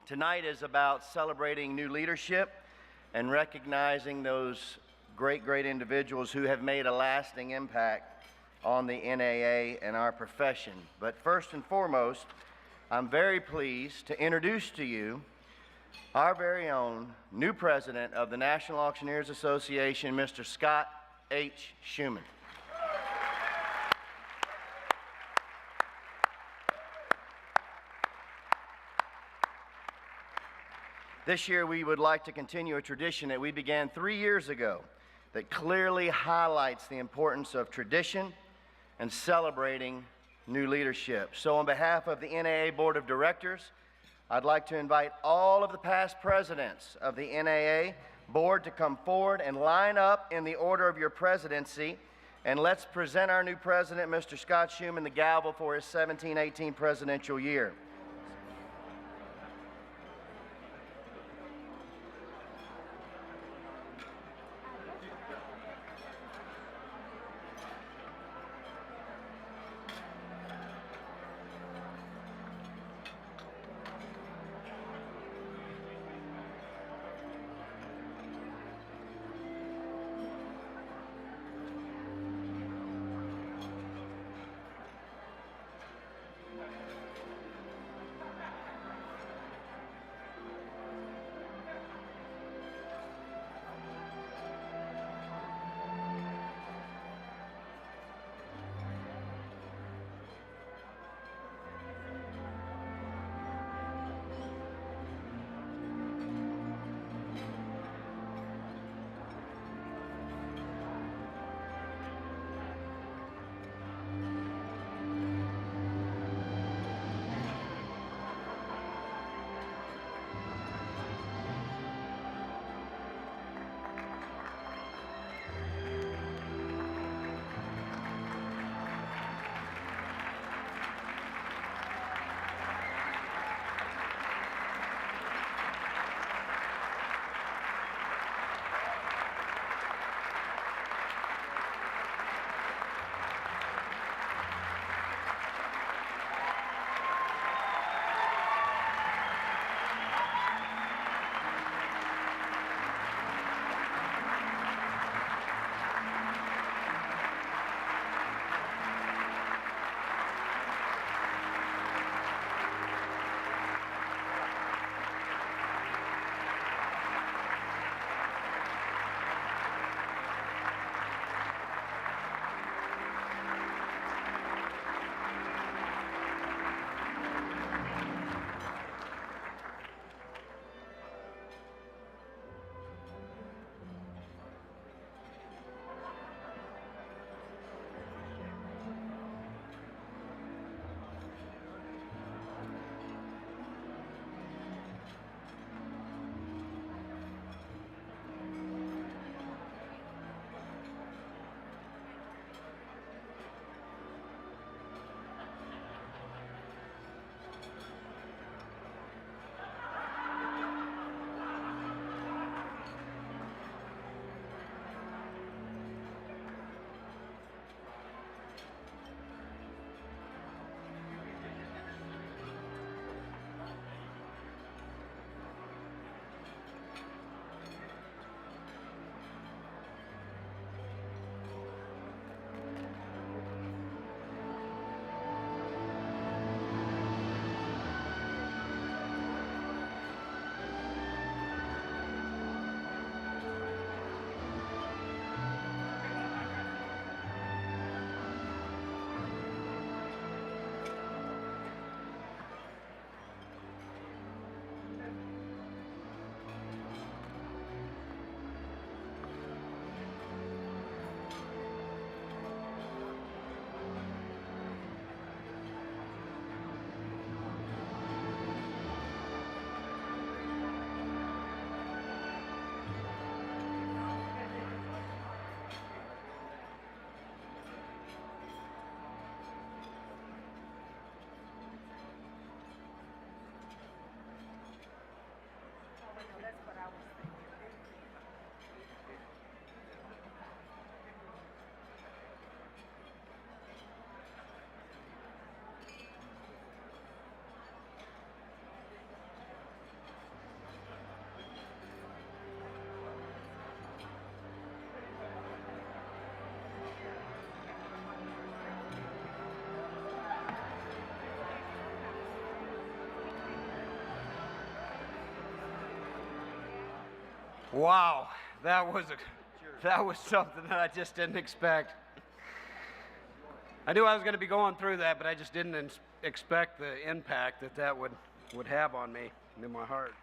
Tonight is about celebrating new leadership and recognizing those great individuals who have made a lasting impact on the NAA and our profession. But first and foremost, I'm very pleased to introduce to you our very own new president of the National Auctioneers Association, Mr. Scott H. Shuman. This year, we would like to continue a tradition that we began 3 years ago that clearly highlights the importance of tradition and celebrating new leadership. So on behalf of the NAA Board of Directors, I'd like to invite all of the past presidents of the NAA Board to come forward and line up in the order of your presidency. And let's present our new president, Mr. Scott Shuman, the gavel for his 17-18 presidential year. Wow, that was something that I just didn't expect. I knew I was going to be going through that, but I just didn't expect the impact that would have on me and in my heart.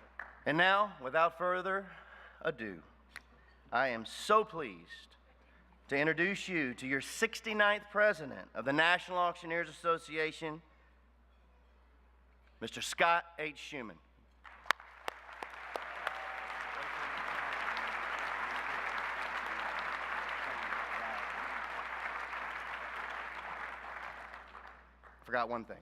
And now, without further ado, I am so pleased to introduce you to your 69th president of the National Auctioneers Association, Mr. Scott H. Shuman. Forgot one thing.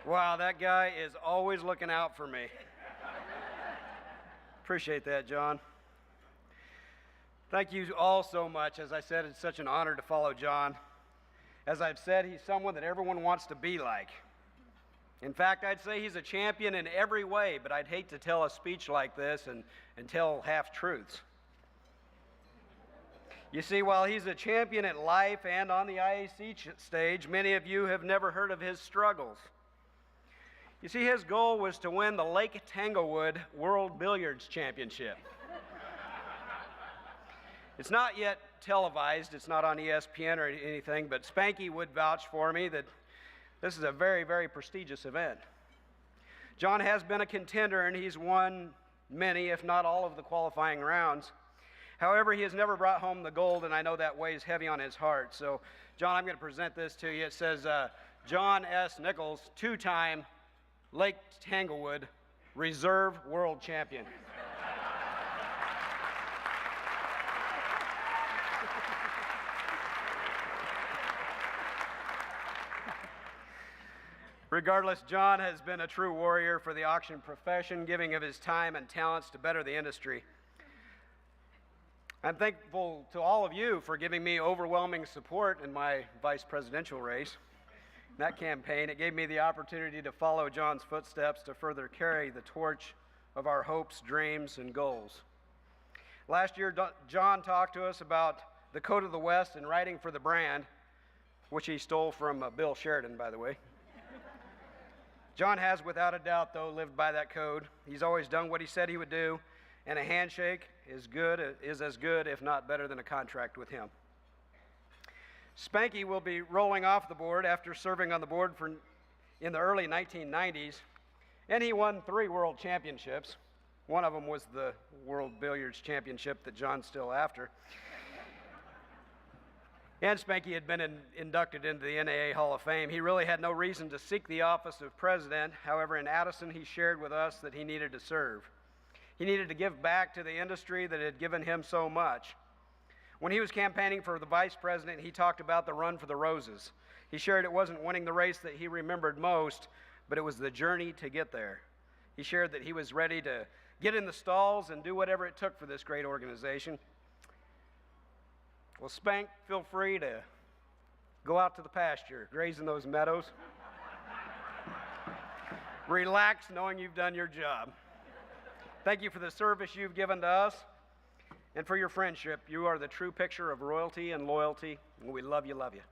Wow, that guy is always looking out for me. Appreciate that, John. Thank you all so much. As I said, it's such an honor to follow John. As I've said, he's someone that everyone wants to be like. In fact, I'd say he's a champion in every way, but I'd hate to tell a speech like this and tell half-truths. You see, while he's a champion at life and on the IAC stage, many of you have never heard of his struggles. You see, his goal was to win the Lake Tanglewood World Billiards Championship. It's not yet televised, it's not on ESPN or anything, but Spanky would vouch for me that this is a very, very prestigious event. John has been a contender and he's won many, if not all, of the qualifying rounds. However, he has never brought home the gold, and I know that weighs heavy on his heart. So, John, I'm going to present this to you. It says, John S. Nichols, two-time Lake Tanglewood Reserve World Champion. Regardless, John has been a true warrior for the auction profession, giving of his time and talents to better the industry. I'm thankful to all of you for giving me overwhelming support in my vice presidential race. In that campaign, it gave me the opportunity to follow John's footsteps to further carry the torch of our hopes, dreams, and goals. Last year, John talked to us about the code of the West and writing for the brand, which he stole from Bill Sheridan, by the way. John has, without a doubt, though, lived by that code. He's always done what he said he would do, and a handshake is as good, if not better, than a contract with him. Spanky will be rolling off the board after serving on the board in the early 1990s, and he won 3 world championships. One of them was the World Billiards Championship that John's still after. And Spanky had been inducted into the NAA Hall of Fame. He really had no reason to seek the office of president. However, in Addison, he shared with us that he needed to serve. He needed to give back to the industry that had given him so much. When he was campaigning for the vice president, he talked about the run for the roses. He shared it wasn't winning the race that he remembered most, but it was the journey to get there. He shared that he was ready to get in the stalls and do whatever it took for this great organization. Well, Spank, feel free to go out to the pasture, graze in those meadows. Relax knowing you've done your job. Thank you for the service you've given to us and for your friendship. You are the true picture of royalty and loyalty, and we love you, love you.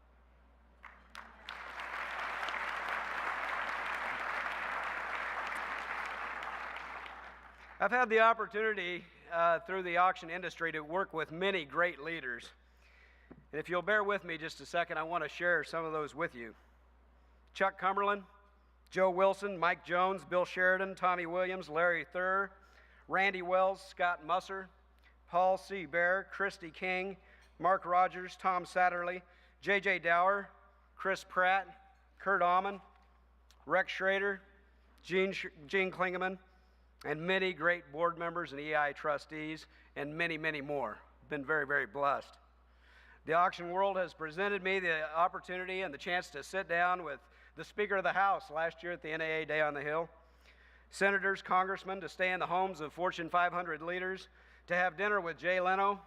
I've had the opportunity through the auction industry to work with many great leaders. And if you'll bear with me just a second, I want to share some of those with you. Chuck Cumberland, Joe Wilson, Mike Jones, Bill Sheridan, Tommy Williams, Larry Thurr, Randy Wells, Scott Musser, Paul C. Bear, Christy King, Mark Rogers, Tom Satterley, J.J. Dower, Chris Pratt, Kurt Aumann, Rex Schrader, Gene Klingeman, and many great board members and EI trustees, and many, many more. Been very, very blessed. The auction world has presented me the opportunity and the chance to sit down with the Speaker of the House last year at the NAA Day on the Hill, senators, congressmen, to stay in the homes of Fortune 500 leaders, to have dinner with Jay Leno,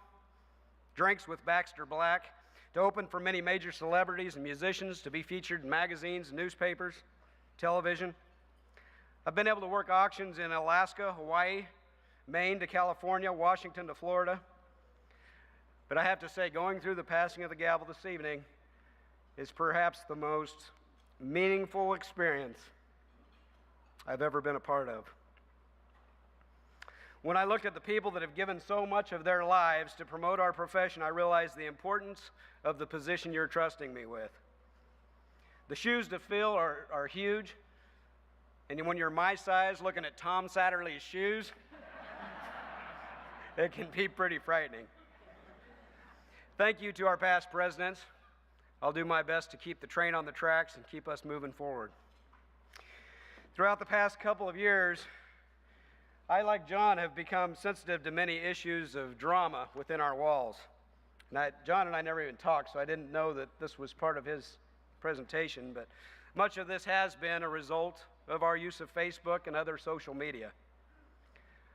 drinks with Baxter Black, to open for many major celebrities and musicians, to be featured in magazines, newspapers, television. I've been able to work auctions in Alaska, Hawaii, Maine to California, Washington to Florida. But I have to say, going through the passing of the gavel this evening is perhaps the most meaningful experience I've ever been a part of. When I looked at the people that have given so much of their lives to promote our profession, I realized the importance of the position you're trusting me with. The shoes to fill are huge, and when you're my size looking at Tom Satterley's shoes, it can be pretty frightening. Thank you to our past presidents. I'll do my best to keep the train on the tracks and keep us moving forward. Throughout the past couple of years, I, like John, have become sensitive to many issues of drama within our walls. John and I never even talked, so I didn't know that this was part of his presentation, but much of this has been a result of our use of Facebook and other social media.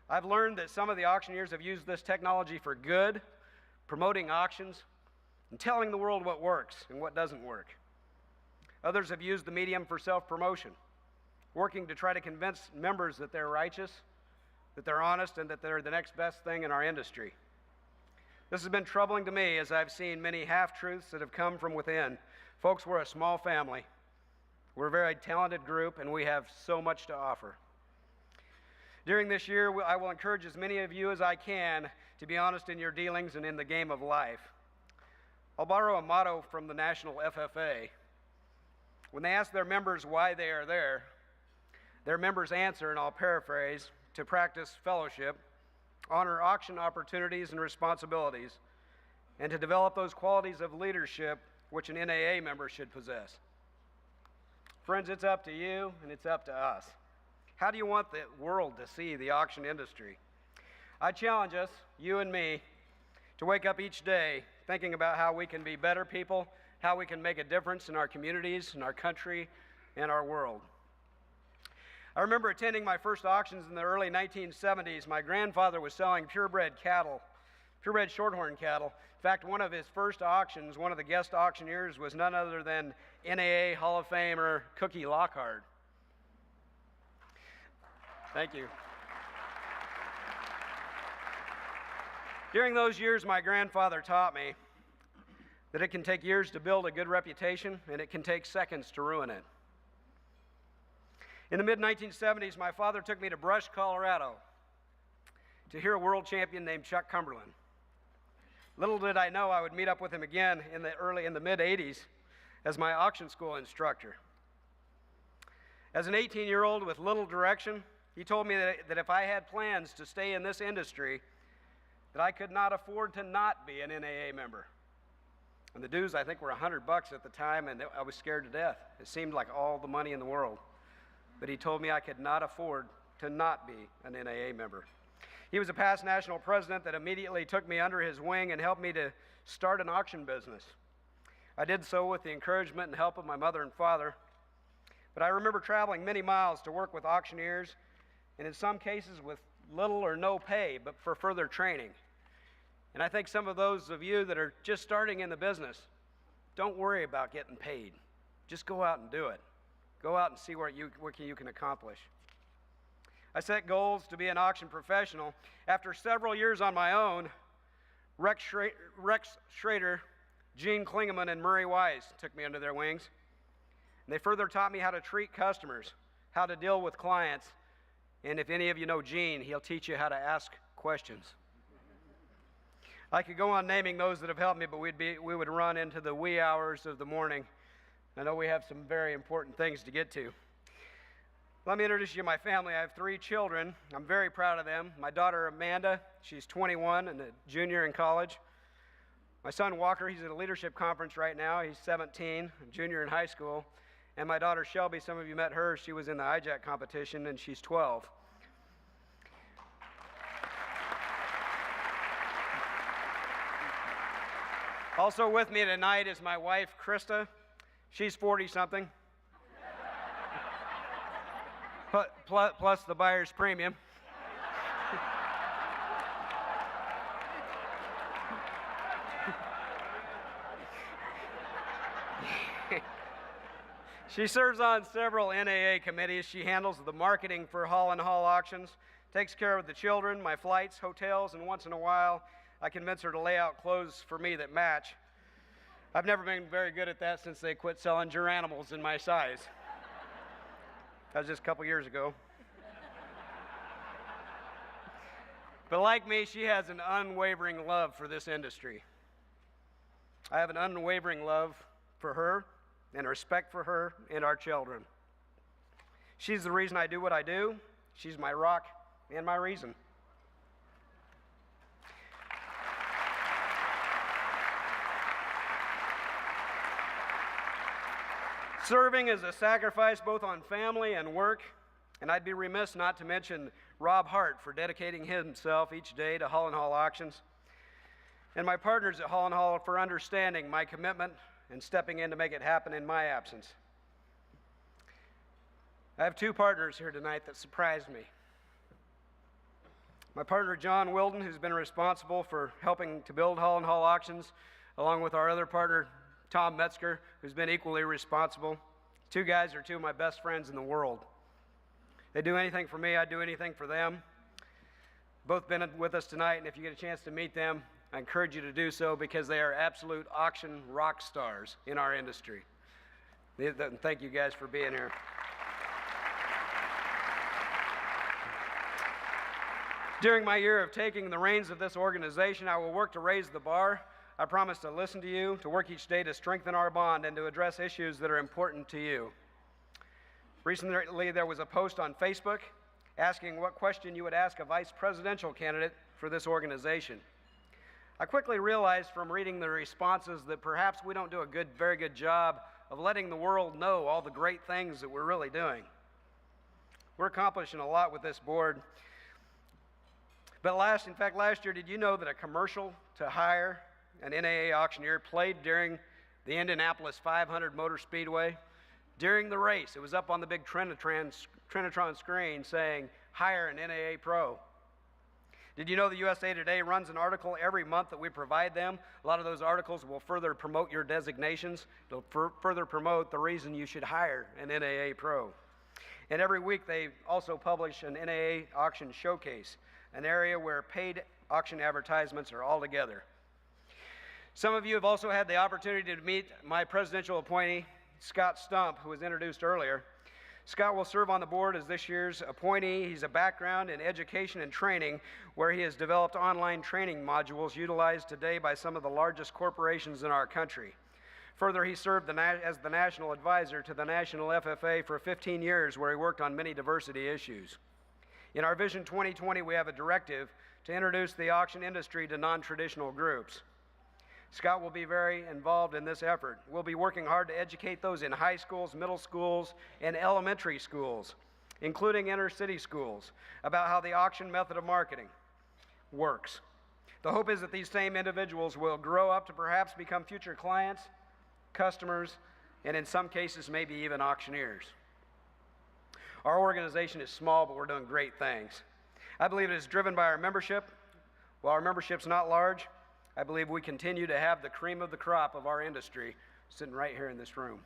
I've learned that some of the auctioneers have used this technology for good, promoting auctions and telling the world what works and what doesn't work. Others have used the medium for self-promotion, working to try to convince members that they're righteous, that they're honest, and that they're the next best thing in our industry. This has been troubling to me as I've seen many half-truths that have come from within. Folks, we're a small family. We're a very talented group, and we have so much to offer. During this year, I will encourage as many of you as I can to be honest in your dealings and in the game of life. I'll borrow a motto from the National FFA. When they ask their members why they are there, their members answer, and I'll paraphrase, to practice fellowship, honor auction opportunities and responsibilities, and to develop those qualities of leadership which an NAA member should possess. Friends, it's up to you and it's up to us. How do you want the world to see the auction industry? I challenge us, you and me, to wake up each day thinking about how we can be better people, how we can make a difference in our communities, in our country, and our world. I remember attending my first auctions in the early 1970s. My grandfather was selling purebred cattle, purebred shorthorn cattle. In fact, one of his first auctions, one of the guest auctioneers was none other than NAA Hall of Famer Cookie Lockhart. Thank you. During those years, my grandfather taught me that it can take years to build a good reputation, and it can take seconds to ruin it. In the mid-1970s, my father took me to Brush, Colorado, to hear a world champion named Chuck Cumberland. Little did I know I would meet up with him again in the mid-80s as my auction school instructor. As an 18-year-old with little direction, he told me that if I had plans to stay in this industry, that I could not afford to not be an NAA member. And the dues, I think, were $100 at the time, and I was scared to death. It seemed like all the money in the world. But he told me I could not afford to not be an NAA member. He was a past national president that immediately took me under his wing and helped me to start an auction business. I did so with the encouragement and help of my mother and father. But I remember traveling many miles to work with auctioneers, and in some cases with little or no pay, but for further training. And I think some of those of you that are just starting in the business, don't worry about getting paid. Just go out and do it. Go out and see what you can accomplish. I set goals to be an auction professional. After several years on my own, Rex Schrader, Gene Klingeman, and Murray Wise took me under their wings. And they further taught me how to treat customers, how to deal with clients, and if any of you know Gene, he'll teach you how to ask questions. I could go on naming those that have helped me, but we would run into the wee hours of the morning. I know we have some very important things to get to. Let me introduce you to my family. I have 3 children. I'm very proud of them. My daughter Amanda, she's 21 and a junior in college. My son Walker, he's at a leadership conference right now. He's 17, a junior in high school. And my daughter Shelby, some of you met her. She was in the IJAC competition, and she's 12. Also with me tonight is my wife, Krista. She's 40-something, plus the buyer's premium. She serves on several NAA committees. She handles the marketing for Hall and Hall auctions, takes care of the children, my flights, hotels, and once in a while, I convince her to lay out clothes for me that match. I've never been very good at that since they quit selling geranimals in my size. That was just a couple years ago. But like me, she has an unwavering love for this industry. I have an unwavering love for her and respect for her and our children. She's the reason I do what I do. She's my rock and my reason. Serving is a sacrifice both on family and work, and I'd be remiss not to mention Rob Hart for dedicating himself each day to Hall & Hall Auctions, and my partners at Hall & Hall for understanding my commitment and stepping in to make it happen in my absence. I have two partners here tonight that surprised me. My partner, John Wilden, who's been responsible for helping to build Hall & Hall Auctions, along with our other partner, Tom Metzger, who's been equally responsible. Two guys are two of my best friends in the world. They do anything for me, I do anything for them. Both been with us tonight, and if you get a chance to meet them, I encourage you to do so because they are absolute auction rock stars in our industry. Thank you guys for being here. During my year of taking the reins of this organization, I will work to raise the bar. I promise to listen to you, to work each day to strengthen our bond, and to address issues that are important to you. Recently, there was a post on Facebook asking what question you would ask a vice presidential candidate for this organization. I quickly realized from reading the responses that perhaps we don't do a very good job of letting the world know all the great things that we're really doing. We're accomplishing a lot with this board. But last year, did you know that a commercial to hire an NAA auctioneer played during the Indianapolis 500 Motor Speedway? During the race, it was up on the big Trinitron screen saying, hire an NAA pro. Did you know the USA Today runs an article every month that we provide them? A lot of those articles will further promote your designations. It'll further promote the reason you should hire an NAA pro. And every week they also publish an NAA auction showcase, an area where paid auction advertisements are all together. Some of you have also had the opportunity to meet my presidential appointee, Scott Stump, who was introduced earlier. Scott will serve on the board as this year's appointee. He's a background in education and training where he has developed online training modules utilized today by some of the largest corporations in our country. Further, he served as the national advisor to the National FFA for 15 years where he worked on many diversity issues. In our Vision 2020, we have a directive to introduce the auction industry to non-traditional groups. Scott will be very involved in this effort. We'll be working hard to educate those in high schools, middle schools, and elementary schools, including inner city schools, about how the auction method of marketing works. The hope is that these same individuals will grow up to perhaps become future clients, customers, and in some cases, maybe even auctioneers. Our organization is small, but we're doing great things. I believe it is driven by our membership. While our membership's not large, I believe we continue to have the cream of the crop of our industry sitting right here in this room.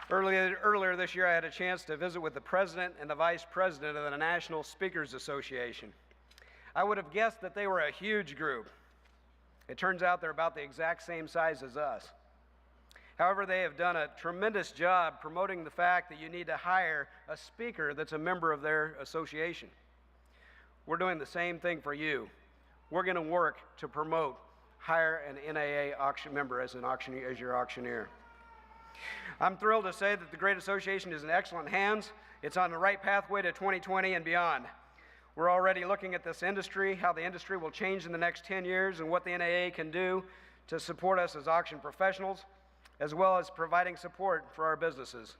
Earlier this year, I had a chance to visit with the president and the vice president of the National Speakers Association. I would have guessed that they were a huge group. It turns out they're about the exact same size as us. However, they have done a tremendous job promoting the fact that you need to hire a speaker that's a member of their association. We're doing the same thing for you. We're going to work to promote hire an NAA auction member as your auctioneer. I'm thrilled to say that the Great Association is in excellent hands. It's on the right pathway to 2020 and beyond. We're already looking at this industry, how the industry will change in the next 10 years, and what the NAA can do to support us as auction professionals, as well as providing support for our businesses.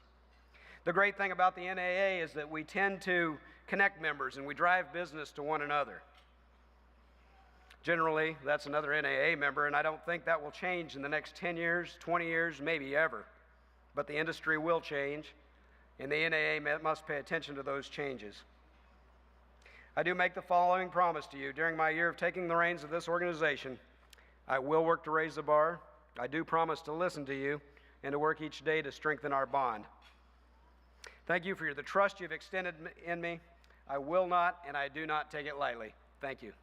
The great thing about the NAA is that we tend to connect members and we drive business to one another. Generally, that's another NAA member, and I don't think that will change in the next 10 years, 20 years, maybe ever. But the industry will change, and the NAA must pay attention to those changes. I do make the following promise to you. During my year of taking the reins of this organization, I will work to raise the bar. I do promise to listen to you and to work each day to strengthen our bond. Thank you for the trust you've extended in me. I will not, and I do not take it lightly. Thank you.